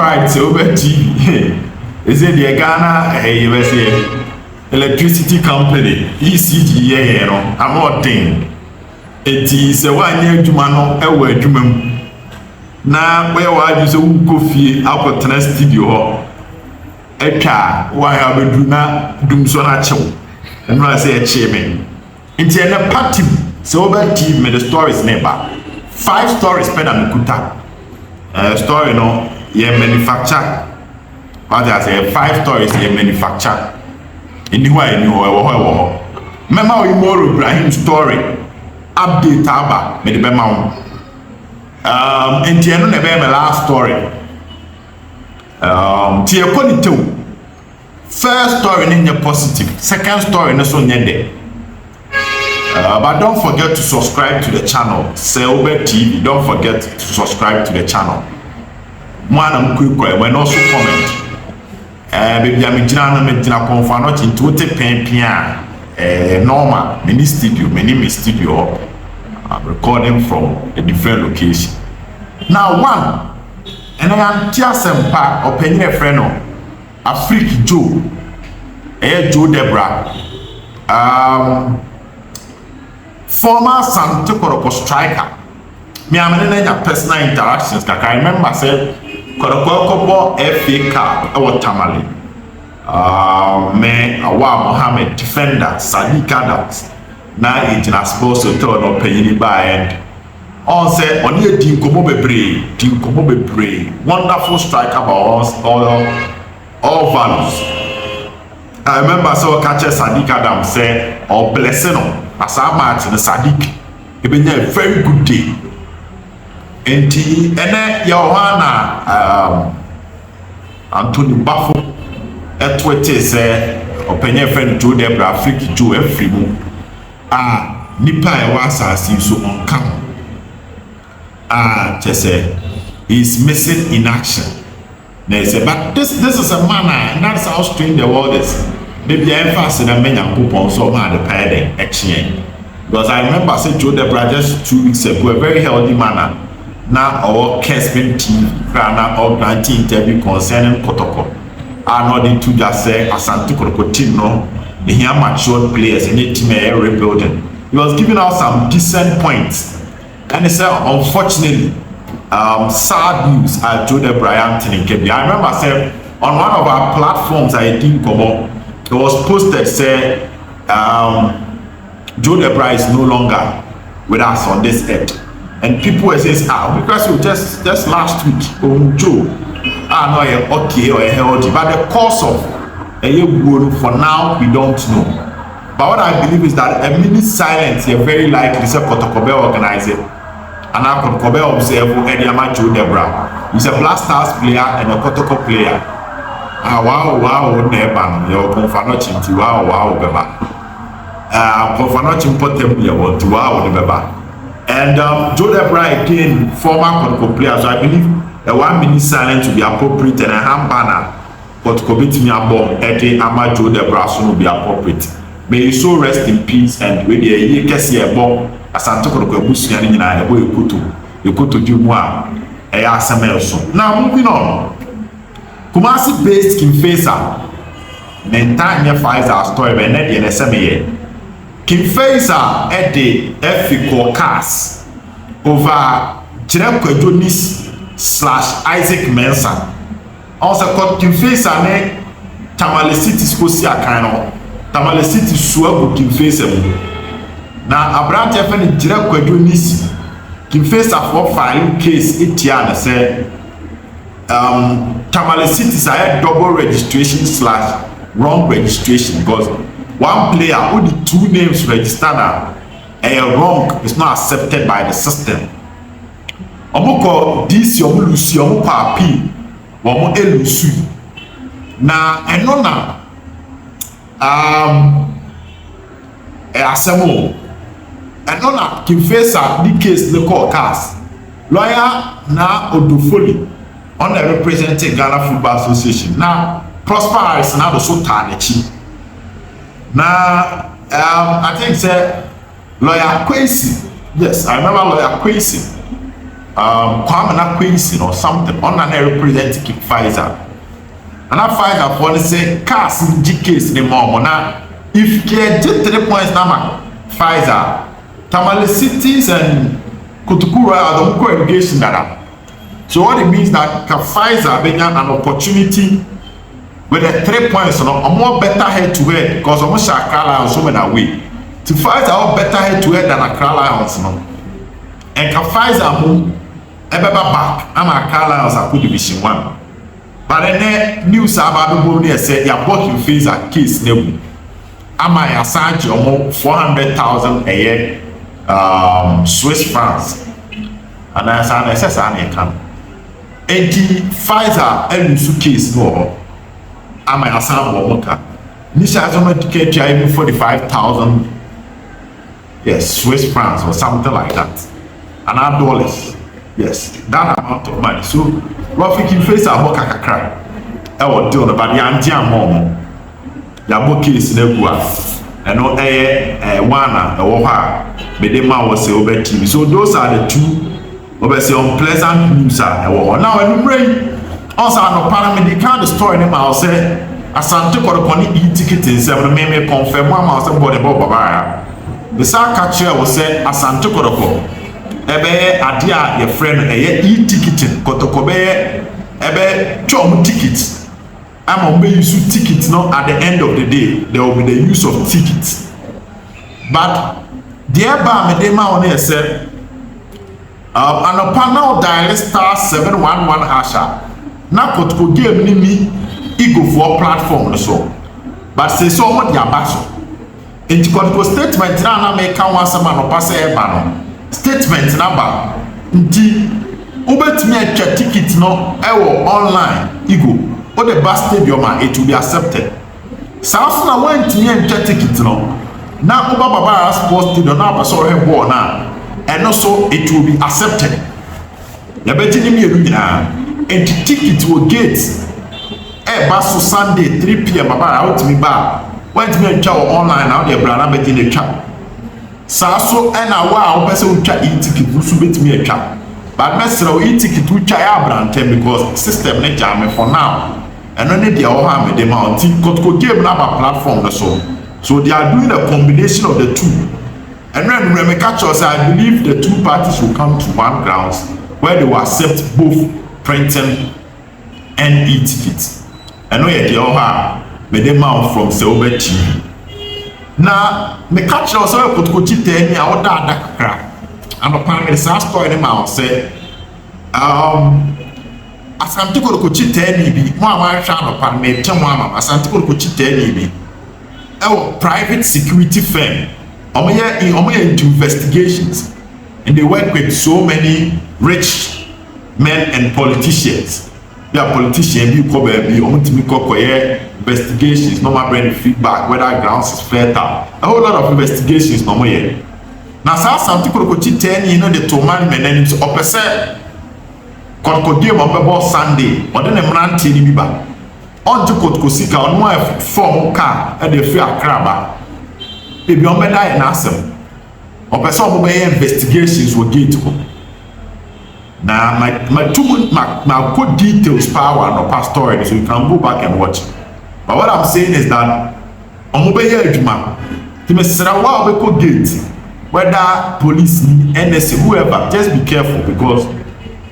right, so over TV. Is it the Ghana electricity company? ECG, I'm not thing. It is a 1 year Jumano, a word Jumam. Now, where are you so coffee up at studio? A car, why have you do not doom so natural? And I say a chairman. It's a party, so over TV made the stories neighbor. 5 stories pen and kuta. Story no, ye manufacture. But I say 5 stories ye manufacture. Anyway, Remember Imoro Ibrahim story. Update aba me the bema. And the end of the last story. Tia Konito. First story in positive. Second story in so nyende. But don't forget to subscribe to the channel. Selbe TV. Don't forget to subscribe to the channel. One am quick when also comment. Baby, I'm jina confirm not into te pen normal mini studio, mini studio. I'm recording from a different location. Now one, and I am Tia Sempa or Penny Freno, a freak Joe, Joe Debra, former ASANTE KOTOKO striker. Me am in personal interactions. I remember say Kotoko FA Cup our Tamale. Me Awa Mohammed defender Sadiq Adams. Now it's not supposed to turn up penny by end. On say on your team Komo Bebre, wonderful striker about all values. I remember so catcher Sadiq Adams say or blessing on as a match in the Sadiq. It been a very good day. And Johanna Anthony Buffo at Twitter say opinion friend Joe Debra Africa Joe every move. Nipa was so on camp. Just say he's missing in action. They say, but this is a manner, and that's how strange the world is. Maybe I emphasize that many people so hard the padding exchange. Because I remember saying Joe Debra just 2 weeks ago, a very healthy manner. Now our Kespen team now or granting interview concerning Kotoko. Not into just say ASANTE KOTOKO team no. They hear matured players and the team are rebuilding. He was giving out some decent points. And he said, unfortunately, sad news at Joe Debra Anthony Kebi. I remember saying on one of our platforms I didn't come up, it was posted say Joe Debra is no longer with us on this earth. And people were saying, because you just last week, Joe, no, you're okay or you're healthy. But the cause of for now, we don't know. But what I believe is that a minute silence, you're very likely to Kotoko organize it. And now Kotoko observe Ediama Joe Debra. He's a Blasters player and a Kotoko player. Wow, never. You're confirming wow, beba. Confirming potem, you want to wow, beba. And Joe Debra again, former Kotoko player, so I believe a 1 minute silence will be appropriate and a hand banner Kotoko beating a bomb at the Ama Joe Debra will be appropriate. May you so rest in peace and with the year can see a bomb ASANTE KOTOKO Busian in a boy you put to do more a Samelson. Now moving on. Kumasi based Kimfesa. Mentanya files our story by Ned in SME. Kimfesa at the F cast over Chiremko Jonis / Isaac Mensah. Also called Kimfesa ne Tamale City Scotia Kano. Tamale City Suabu Kimfesa. Now Abrante Feni Chiremko Jonis Kimfesa for filing case Etiana said Tamale City is a double registration / wrong registration because one player who the 2 names registered are wrong is not accepted by the system. Omoko this Lucy Omoko appeal Womo Elusu. Na enona asemo enona Kimfesa the case the court cast. Lawyer na Odufoli on the representing Ghana Football Association. Now Prosper is now also Tanechi. Now I think say lawyer Kwesi. Yes, I remember lawyer Kwesi. Kwame na Quincy or something on an represent Pfizer. And I Pfizer for the say cars in G case ni more na if get 3 points na Pfizer Tamale cities and Kotoko are the co-education data. So what it means that Pfizer being an opportunity with the 3 points, a more better head to head because almost a Accra Lions so many away. To Pfizer are better head to head than Accra Lions, no. And Pfizer move ever back. I'm Accra Lions at Division 1. But then news about the body said you're working Pfizer case never. Am I ASANTE Kotoco 400,000 a year Swiss francs? And I said I can. And Pfizer and case no. Am I ASANTE Kotoco? Nisha has only ticket even 45,000 Swiss francs or something like that. And our dollars. Yes, that amount of money. So roughly keep face a book kakra. I will do about the anti mom. Ya book is nebua. And no one but the man was over TV. So those are the two unpleasant news. Now I'm brain. Also, no paramedic can't destroy them. I'll say ASANTE Kotoko e-ticket in 7 may confirm one mouse about the Bobaya. The South catcher will say ASANTE Kotoko. Ebe adia your friend e-ticket Kotoko ebe chom tickets. I'm on use tickets now at the end of the day. There will be the use of tickets. But thereby me dema on here said an panel dial star 711 hasha. Na Kotoko game ni me ego for platform so. But say so much ya baso. Into Kotoko statement na make one some no pass e ba no. Statement number nti obetimi atwa ticket no ewo online ego o the bus stadium it will be accepted. South na went me atwa ticket no na oba baba sports stadium na abaso he ball na and also it will be accepted. Ya betini mi elu nyina and ticket will get bus so Sunday 3 p.m. baba out me ba went me atwa online now the brand na betini atwa so and a person who try e-ticket who submit me a trap. But Mr. E-ticket who try our brand because system ne jam for now. And only the other with the mount Kotoko game number platform so they are doing a combination of the two. And then when we catch us, I believe the two parties will come to one grounds where they will accept both printing and e-tickets. And we the other with the mount from Silver TV. Na me catch us all Kotoko chite ni a oda kakra anopan me sa story ni ma say ASANTE Kotoko chite ni bi mo awan hwa anopan me temo ama ASANTE Kotoko chite ni bi private security firm omo into investigations and they work with so many rich men and politicians. They are politicians bi ko ba bi omo timi kokoye investigations, normal brain feedback, whether grounds is fertile. A whole lot of investigations no more yet. Now, ASANTE Kotoko chite ni the to man men so opese Kotoko game on Sunday or then mranti ni biba. On to Kotoko sika on one form car at the free Accra. Baby on beda en asem. Opese obo investigations will get to. Now my good details power no past story so you can go back and watch. But what I'm saying is that omobeye adwuma ti mesra wa obeko gate whether police NSA whoever just be careful because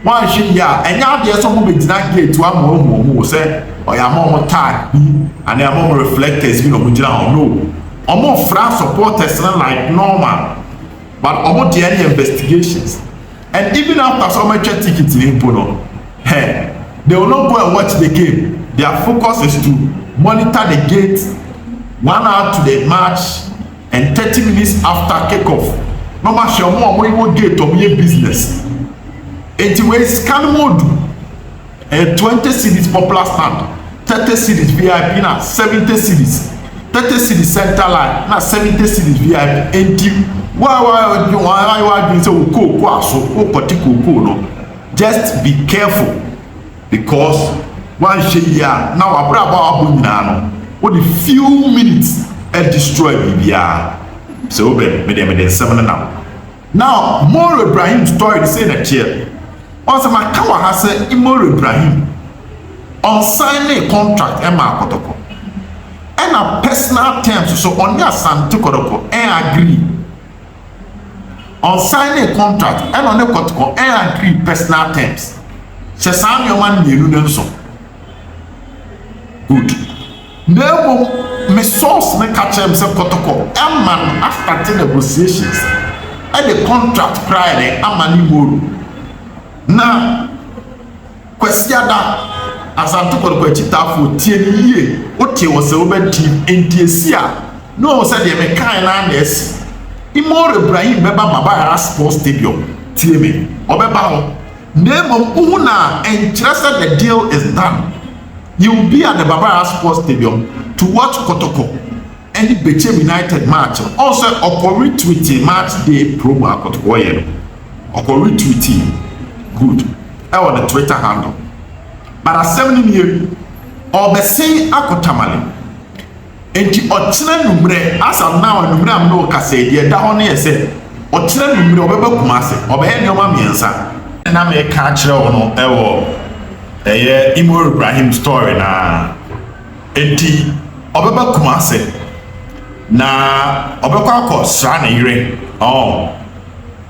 one shit ya enya dey so mo be dina gate wa mo say oya mo tag and ya mo reflectors bi no mo dina no omo fra supporters like normal but omo dey any investigations and even after so much tickets in Imoro they will not go and watch the game. Their focus is to monitor the gate 1 hour to the match and 30 minutes after kickoff. No matter more we will get to be a business. It will scan mode 20 cities popular stand, 30 cities VIP now 70 cities, 30 cities center line now 70 cities VIP. And why you say just be careful because one year now a braba abunano what the few minutes and destroy BBR. So be me 7 now. Now Imoro Ibrahim story the same that here. Also, my Kawa has said Imoro Ibrahim on signing a contract Emma Kotoko. And a personal terms, so on your ASANTE KOTOKO and agree. On signing a contract and on the Kotoko and agree personal terms. Shesan your man Yenunenso. Good. No, my source may catch himself Kotoko. And man after negotiations. And the contract Friday, Amani Muru. Now, question that ASANTE KOTOKO chitafo tie otie wo se obedi entiesia no say de me kan na nesi Imoro Ibrahim beba Yara Sports Stadium tie me obeba ho name uhu na interested the deal is done. You will be at the Yara Sports Stadium to watch Kotoko and the Bechem United match. Also okori tweet match day promo Kotoko yen okori tweet good on the Twitter handle. But as 7 years or the same akotamale enti ochina numre as am now numre am no ka say de da ho ne say ochina numre obeba Kumasi obehe ne oma miensa na me ka kire wo no ewo Imoro Ibrahim story na enti obeba Kumasi na obekwa akosra na yire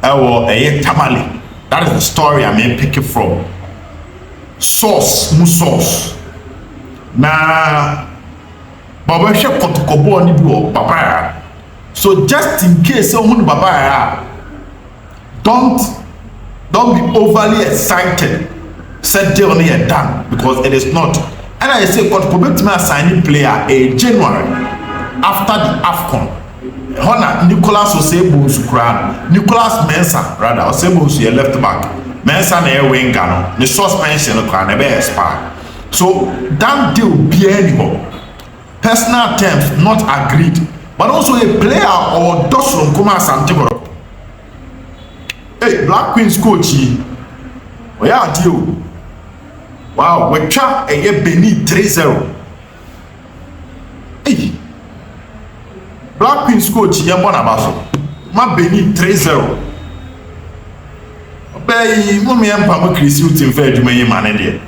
ewo tamale. That is the story I may pick it from. Source na baba hwe Kotoko ni bi o baba. So just in case someone baba don't be overly excited said deal on here done because it is not. And I say Kotoko betime assign player a January after the AFCON. Hona Nicholas Osebo Sukran, Nicholas Mensah rather Osebo Su left back. Mensah na winger no, the suspension no can never expire. So that deal be anymore. Personal terms not agreed, but also a player or Dosron Kuma ASANTE KOTOKO. Hey, Black Queens coach, we are deal. Wow, we trap a Beni 3-0. Hey. Black Queens coach Yambon Abaso. Ma Beni 3-0. Bay Mummy and Pama Chris Utin Fair to me man there.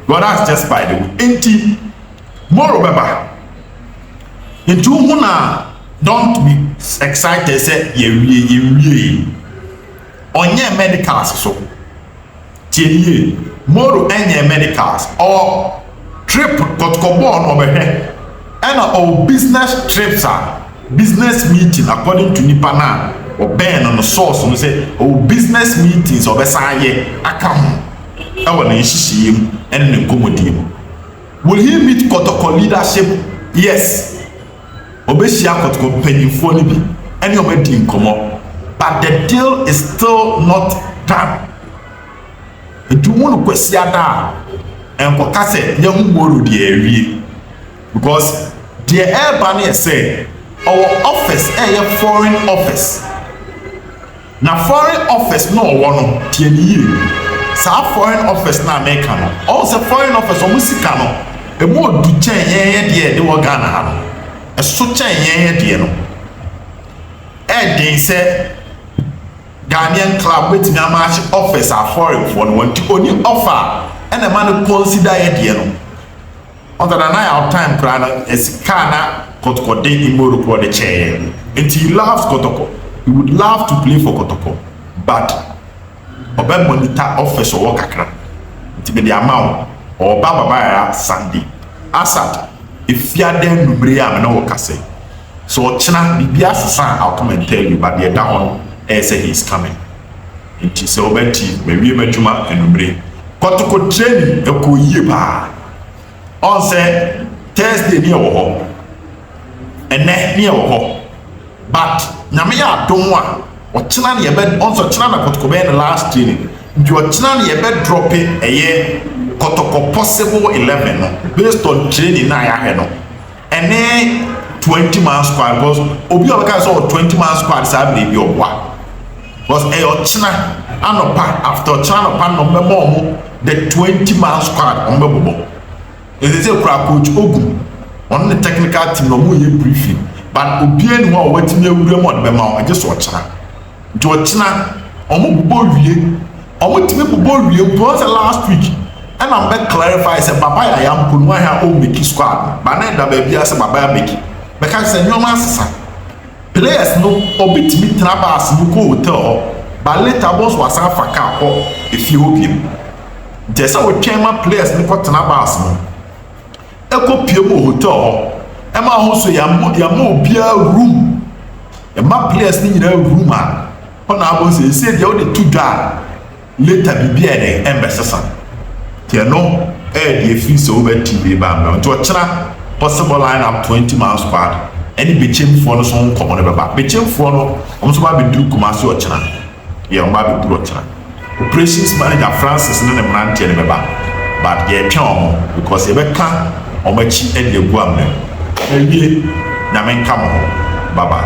But that's just by the way. Enti Moro Baba. Into Huna don't be excited say ye onye medicals so. Tie Moro enye medicals or trip Kotoko born over here. And our business trips are business meeting according to Nipana or Ben on the source and say oh business meetings or besaye akam ewo na hihihim and ne komodim. Will he meet Kotoko leadership? Yes. Obeshia Kotoko panyimfo ni bi any obedi nkomo, but the deal is still not done. Edu wonu kwasia da enko kase ye humoro de awie because the airban say our office a foreign office. Now foreign office no one tie sa foreign office na America no. Also foreign office o musika no. E mo du chen ye de wo Ghana ha no. E so chen ye de no. E den say Ghanaian club with me match office a foreign for no want to only offer and a man consider ye de no. On that our time plan is kana Kotoko de Imoro for the chair. And he loves Kotoko. He would love to play for Kotoko. But Obe monitor office or work akra. It be the amount or Baba Sunday. Asat if you are there Nubria and no work say. So China Bibia San I'll come and tell you but the down say he's coming. And she said Obeti maybe Majuma and Nubre. Kotoko training a ko yeba. On say Thursday near home. And near home. But Namia don't want or China your bed also China Kotoko the last training. You China your bed dropping a year Kotoko possible 11 based on training na and then 20 man squad because Obi Obaka saw 20 man squad sabi be obwa. Because a China anopa after China pan number more the 20 man squad on Bobo. It is a coach Ogun on the technical team no more briefing. But Obian who waiting a room on the mount, I just watch her. To a China, almost bowie, ɔmo timi bobɔ wie bronze last week ɛna mbɛ clarify sɛ baba yɛ ayam kunu ahia o make squad ba na da baabi ase baba ya make bɛka sɛ nneɛma asesa players no obi timi tena baasi mu kɔ hotel hɔ ba later boss wasan fa kaa kɔ efie hɔ biem nti sɛ wotwɛn ma players no kɔ tena baasi mu ɛkɔ pie mu hotel hɔ ɛma ho so yamma obiara room ɛma players no nyinaa room a ɔna abɔ sɛ ɛsɛ deɛ wode to dwa later biribi a ɛdɛ ɛmbɛsesa tiɛ no ɛyɛ deɛ firi sɛ wobɛ tv ba mbɛ nti ɔkyena possible line up 20-man squad ɛne bɛkyɛmfoɔ no so ho nkɔmmɔ no bɛba bɛkyɛmfoɔ no ɔmo nso ba bɛduru Kumasi ɔkyena yɛ ɔmo ba bɛduru ɔkyena operations manager Francis ne ne mmeranteɛ no bɛba but yɛtwɛn ɔmo because yɛbɛka ɔmo akyi ɛde agu amena ɛwie nyame nka mo ho baba